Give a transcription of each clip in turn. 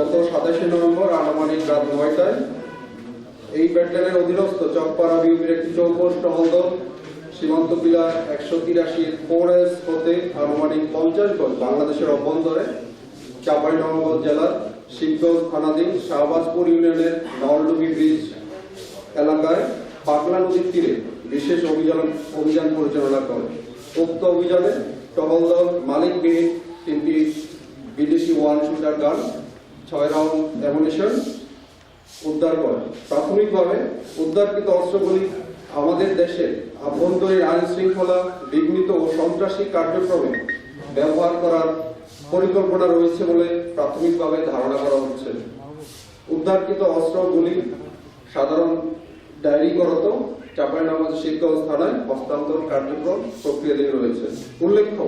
গত 27 নভেম্বর আনুমানিক রাত 9টায় এই ব্যাটালিয়নের অধীনস্থ চকপাড়া বিউপির একটি চৌকস টহল দল সীমান্ত পিলার 183 4S হতে আনুমানিক 50 গজ বাংলাদেশের অভ্যন্তরে চাঁপাইনবাবগঞ্জ জেলার শিবগঞ্জ থানাধীন শাহবাজপুর ইউনিয়নের নলডুবি ব্রিজ এলাকায় পাগলা নদীর তীরে বিশেষ অভিযান পরিচালনা করে। উক্ত অভিযানে টহল দল মালিকবিহীন 3টি বিদেশি 1 শুটার গান 6 রাউন্ড অ্যামুনিশন উদ্ধার করে। প্রাথমিকভাবে উদ্ধারকৃত অস্ত্রগুলি আমাদের দেশের আভ্যন্তরীণ আইন শৃঙ্খলা বিঘ্নিত ও সন্ত্রাসী কার্যক্রমে ব্যবহার করার পরিকল্পনা রয়েছে বলে প্রাথমিকভাবে ধারণা করা হচ্ছে। উদ্ধারকৃত অস্ত্রগুলি সাধারণ ডায়েরিগত চাঁপাইনবাবগঞ্জ শিবগঞ্জ থানায় হস্তান্তর কার্যক্রম প্রক্রিয়াধীন রয়েছে। উল্লেখ্য,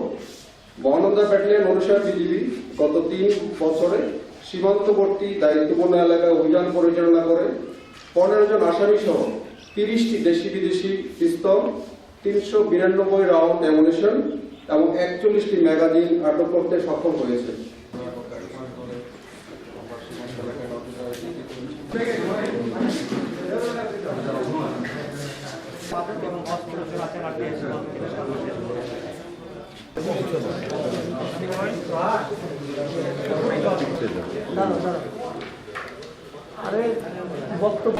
মহানন্দা ব্যাটালিয়ন অনুসার বিজিবি গত 3 বছরে সীমান্তবর্তী দায়িত্বপূর্ণ এলাকায় অভিযান পরিচালনা করে 15 জন আসামি সহ 30টি দেশি বিদেশি পিস্তল, 392 রাউন্ড অ্যামুনিশন এবং 41টি ম্যাগাজিন আটক করতে সক্ষম হয়েছে। আরে বক্তব্য